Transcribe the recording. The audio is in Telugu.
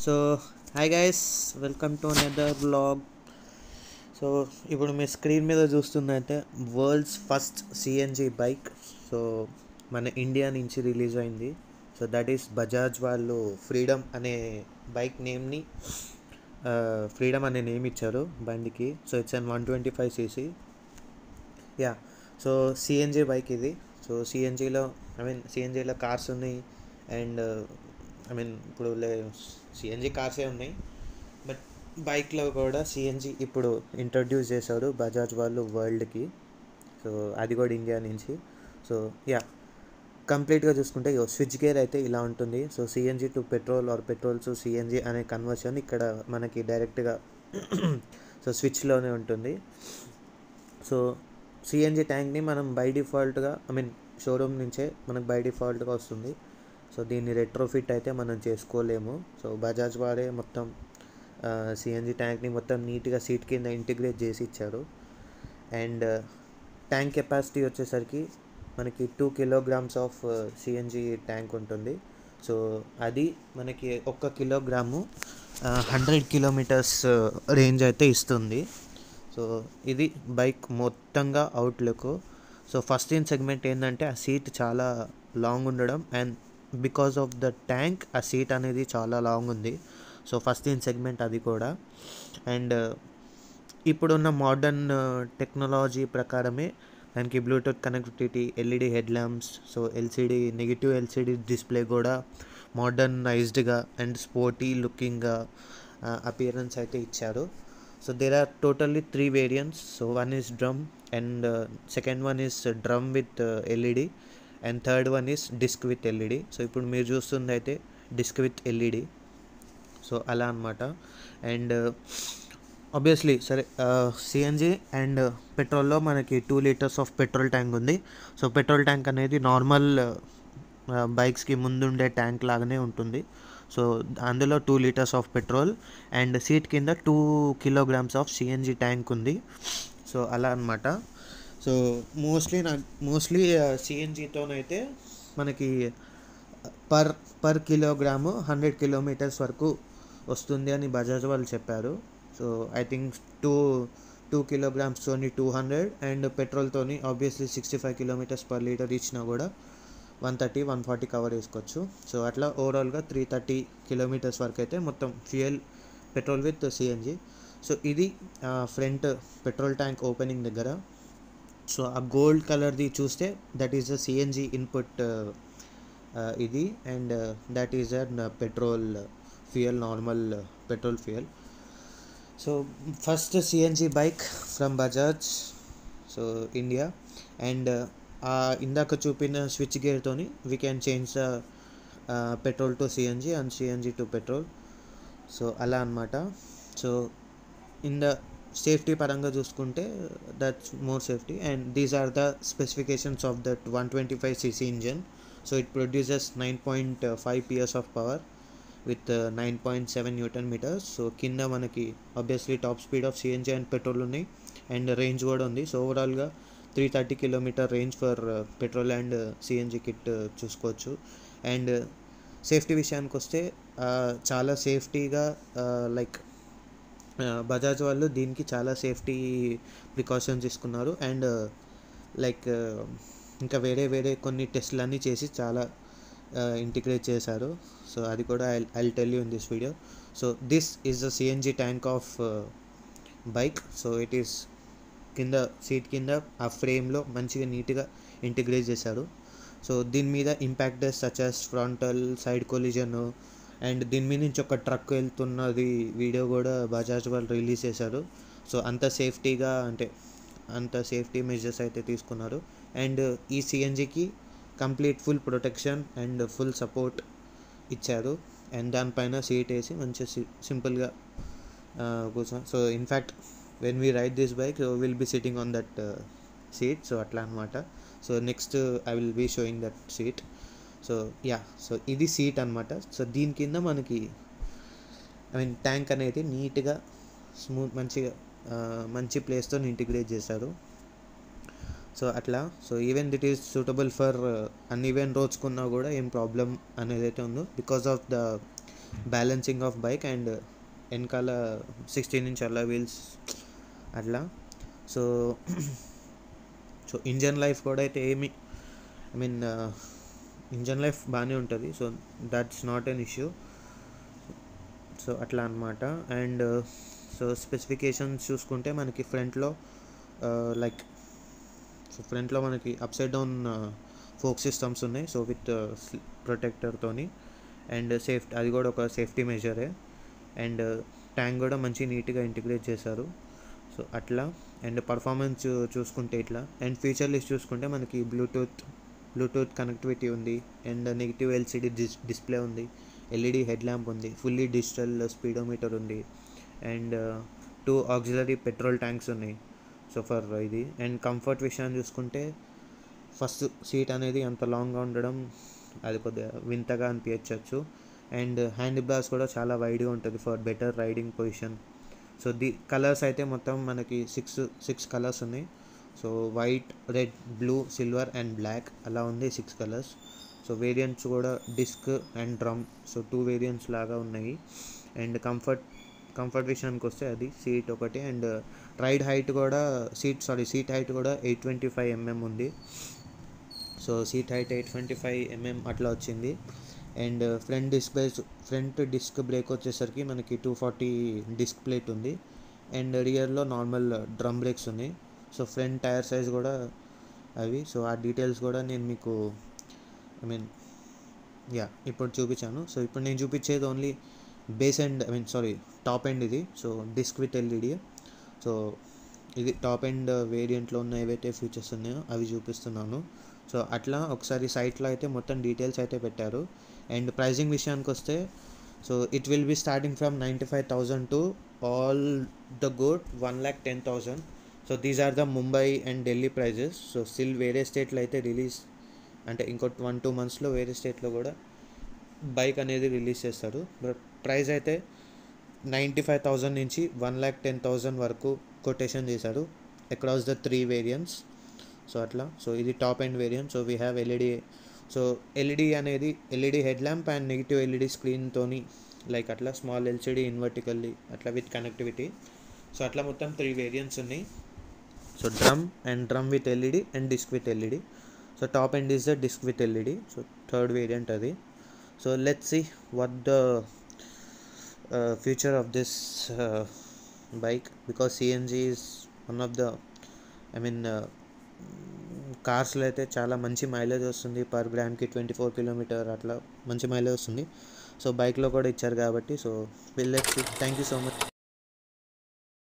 So hi guys, welcome to another vlog. So ఇప్పుడు మీ స్క్రీన్ మీద చూస్తుందంటే world's first CNG bike. So మన ఇండియా నుంచి రిలీజ్ అయింది. సో దట్ ఈస్ బజాజ్ వాళ్ళు ఫ్రీడమ్ అనే బైక్ నేమ్ని ఫ్రీడమ్ అనే నేమ్ ఇచ్చారు బండికి. So it's an 125cc. Yeah, so CNG bike ఇది. సో సిఎన్జిలో కార్స్ ఉన్నాయి అండ్ ఇప్పుడు సిఎన్జి కార్సే ఉన్నాయి. బట్ బైక్లో కూడా సిఎన్జి ఇప్పుడు ఇంట్రడ్యూస్ చేశారు బజాజ్ వాళ్ళు వరల్డ్కి. సో అది కూడా ఇండియా నుంచి. సో యా, కంప్లీట్గా చూసుకుంటే స్విచ్ గేర్ అయితే ఇలా ఉంటుంది. So CNG to petrol R petrol to CNG అనే కన్వర్షన్ ఇక్కడ మనకి డైరెక్ట్గా సో స్విచ్లోనే ఉంటుంది. సో సిఎన్జి ట్యాంక్ని మనం బై డిఫాల్ట్గా షోరూమ్ నుంచే మనకు బై డిఫాల్ట్గా వస్తుంది. సో దీన్ని రెట్రోఫిట్ అయితే మనం చేసుకోలేము. సో బజాజ్ వారే మొత్తం సిఎన్జి ట్యాంక్ని మొత్తం నీట్గా సీట్ కింద ఇంటిగ్రేట్ చేసి ఇచ్చారు. అండ్ ట్యాంక్ కెపాసిటీ వచ్చేసరికి మనకి 2 kilograms ఆఫ్ సిఎన్జి ట్యాంక్ ఉంటుంది. సో అది మనకి 1 kilogram 100 kilometers రేంజ్ అయితే ఇస్తుంది. సో ఇది బైక్ మొత్తంగా outlook. So first in segment ఏంటంటే ఆ సీట్ చాలా లాంగ్ ఉండడం, and because of the tank ఆ సీట్ అనేది చాలా లాంగ్ ఉంది. సో ఫస్ట్ ఇన్ సెగ్మెంట్ అది కూడా. అండ్ ఇప్పుడున్న మోడర్న్ టెక్నాలజీ ప్రకారమే దానికి Bluetooth connectivity, LED head lamps, so LCD negative LCD display కూడా మోడర్నైజ్డ్గా అండ్ స్పోర్టీ లుకింగ్గా అపియరెన్స్ అయితే ఇచ్చారు. So there are totally 3 variants. సో one is drum, and second one is drum with LED, and third one is disc with LED. So ఇప్పుడు మీరు చూస్తుంది అయితే డిస్క్ విత్ ఎల్ఈడి. సో అలా అనమాట. అండ్ ఆబ్వియస్లీ సరే, సిఎన్జి అండ్ పెట్రోల్లో మనకి 2 liters ఆఫ్ పెట్రోల్ ట్యాంక్ ఉంది. సో పెట్రోల్ ట్యాంక్ అనేది నార్మల్ బైక్స్కి ముందుండే ట్యాంక్ లాగానే ఉంటుంది. సో అందులో 2 liters of petrol and seat కింద 2 kilograms ఆఫ్ సిఎన్జి ట్యాంక్ ఉంది. సో అలా అనమాట. సో మోస్ట్లీ సిఎన్జితోనైతే మనకి పర్ కిలోగ్రాము 100 kilometers వరకు వస్తుంది అని బజాజ్ వాళ్ళు చెప్పారు. సో ఐ థింక్ 2 kilograms తోని 200, and పెట్రోల్తోని obviously 65 kilometers per liter ఇచ్చినా కూడా 130-140 కవర్ చేసుకోవచ్చు. సో అట్లా ఓవరాల్గా 330 kilometers వరకు అయితే మొత్తం fuel petrol with CNG. So ఇది ఫ్రంట్ పెట్రోల్ ట్యాంక్ ఓపెనింగ్ దగ్గర. సో ఆ గోల్డ్ కలర్ది చూస్తే that is the CNG input ఇది, and that is an petrol fuel, normal petrol fuel. So first CNG bike from Bajaj, so India. And ఇందాక చూపిన స్విచ్ గేర్తోని we can change the petrol to CNG and CNG to petrol. So అలా అనమాట. సో ఇన్ ద సేఫ్టీ పరంగా చూసుకుంటే that's more safety, and these are the specifications of that 125cc engine. So it produces 9.5 PS of power with 9.7 Nm. So కింద మనకి obviously top speed of CNG and petrol ఉన్నాయి, అండ్ రేంజ్ కూడా ఉంది. సో ఓవరాల్గా 330 km range for petrol and CNG kit చూసుకోవచ్చు. అండ్ సేఫ్టీ విషయానికి వస్తే చాలా సేఫ్టీగా లైక్ బజాజ్ వాళ్ళు దీనికి చాలా సేఫ్టీ ప్రికాషన్స్ తీసుకున్నారు. అండ్ లైక్ ఇంకా వేరే కొన్ని టెస్ట్లన్నీ చేసి చాలా ఇంటిగ్రేట్ చేశారు. సో అది కూడా I tell you in this video. So this is the CNG tank of bike. So it is కింద సీట్ కింద ఆ ఫ్రేమ్లో మంచిగా నీట్గా ఇంటిగ్రేట్ చేశారు. సో దీని మీద impact such as frontal side collision, and దీని మీద నుంచి ఒక ట్రక్ వెళ్తున్నది వీడియో కూడా బజాజ్ వాళ్ళు రిలీజ్ చేశారు. సో అంత సేఫ్టీ మెజర్స్ అయితే తీసుకున్నారు. అండ్ ఈ సిఎన్జికి complete full protection and full support ఇచ్చారు. అండ్ దానిపైన సీట్ వేసి మంచిగా సింపుల్గా కూర్చొని, so in fact when we ride this bike, so we'll be sitting on that seat. So atla anamata. So next I will be showing that seat. So yeah, so ఇది సీట్ అనమాట. సో దీని కింద మనకి ట్యాంక్ అనేది నీట్గా మంచి ప్లేస్తో ఇంటిగ్రేట్ చేశారు. సో అట్లా. So even it is suitable for uneven roads కున్నా కూడా ఏం ప్రాబ్లం అనేది అయితే ఉందో because of the balancing of bike and వెనకాల 16-inch అలా వీల్స్ అట్లా. సో సో ఇంజన్ లైఫ్ కూడా అయితే ఏమి ఐ మీన్ ఇంజన్ లైఫ్ బాగానే ఉంటుంది. So that's not an issue. So అట్లా అనమాట. అండ్ సో స్పెసిఫికేషన్స్ చూసుకుంటే మనకి ఫ్రంట్లో లైక్ సో ఫ్రంట్లో మనకి అప్సైడ్ డౌన్ ఫోక్ సిస్టమ్స్ ఉన్నాయి. సో విత్ ప్రొటెక్టర్తోని అండ్ అది కూడా ఒక సేఫ్టీ మెజరే. అండ్ ట్యాంక్ కూడా మంచి నీట్గా ఇంటిగ్రేట్ చేశారు. సో అట్లా. అండ్ పర్ఫార్మెన్స్ చూసుకుంటే ఇట్లా. అండ్ ఫీచర్ లిస్ట్ చూసుకుంటే మనకి బ్లూటూత్ కనెక్టివిటీ ఉంది. అండ్ నెగిటివ్ ఎల్సిడి డిస్ప్లే ఉంది. ఎల్ఈడి హెడ్ ల్యాంప్ ఉంది. ఫుల్లీ డిజిటల్ స్పీడోమీటర్ ఉంది. అండ్ 2 ఆక్సిలరీ పెట్రోల్ ట్యాంక్స్ ఉన్నాయి. సో ఫర్ ఇది. అండ్ కంఫర్ట్ విషయాన్ని చూసుకుంటే ఫస్ట్ సీట్ అనేది అంత లాంగ్గా ఉండడం అది కొద్దిగా వింతగా అనిపించవచ్చు. అండ్ హ్యాండ్ బార్స్ కూడా చాలా వైడ్గా ఉంటుంది for better riding position. So colours అయితే మొత్తం మనకి సిక్స్ కలర్స్ ఉన్నాయి. So white, red, blue, silver and black అలా ఉంది 6 కలర్స్. సో వేరియంట్స్ కూడా disc and drum. So 2 variants లాగా ఉన్నాయి. అండ్ కంఫర్ట్ విషయానికి వస్తే అది సీట్ ఒకటి. అండ్ రైడ్ హైట్ కూడా సీట్ హైట్ కూడా 825 mm ఉంది. సో సీట్ హైట్ 825 mm అట్లా వచ్చింది. అండ్ ఫ్రంట్ డిస్క్ బ్రేక్ వచ్చేసరికి మనకి 240 డిస్క్ ప్లేట్ ఉంది. అండ్ రియర్లో నార్మల్ డ్రమ్ బ్రేక్స్ ఉన్నాయి. సో ఫ్రంట్ టైర్ సైజ్ కూడా అవి. సో ఆ డీటెయిల్స్ కూడా నేను మీకు ఇప్పుడు చూపించాను. సో ఇప్పుడు నేను చూపించేది only base and top end ఇది. So disc with LED. So ఇది టాప్ ఎండ్ వేరియంట్లో ఉన్న ఏవైతే ఫీచర్స్ ఉన్నాయో అవి చూపిస్తున్నాను. సో అట్లా ఒకసారి సైట్లో అయితే మొత్తం డీటెయిల్స్ అయితే పెట్టారు. అండ్ ప్రైజింగ్ విషయానికి వస్తే so it will be starting from 95,000 to all the good 1,10,000. So these are the Mumbai and Delhi prices. So still వేరే స్టేట్లో అయితే రిలీజ్ అంటే ఇంకో 1-2 monthsలో వేరే స్టేట్లో కూడా బైక్ అనేది రిలీజ్ చేస్తారు. బట్ ప్రైస్ అయితే 95,000 నుంచి 1,10,000 వరకు కొటేషన్ చేశారు అక్రాస్ ద 3 వేరియంట్స్. సో అట్లా. సో ఇది top end variant. So we have LED. So LED అనేది LED head lamp and negative LED స్క్రీన్తోని లైక్ అట్లా స్మాల్ ఎల్సిడి ఇన్వర్టికల్లీ అట్లా విత్ కనెక్టివిటీ. సో అట్లా మొత్తం 3 వేరియంట్స్ ఉన్నాయి. So drum with LED and disc with LED. So top end is the disc with LED. So 3rd variant అది. So let's see what the future of this bike, because CNG is one of the కార్స్లో అయితే చాలా మంచి మైలేజ్ వస్తుంది. పర్ గ్రామ్కి 24 km అట్లా మంచి మైలేజ్ వస్తుంది. సో బైక్లో కూడా ఇచ్చారు కాబట్టి so let's see. Thank you so much.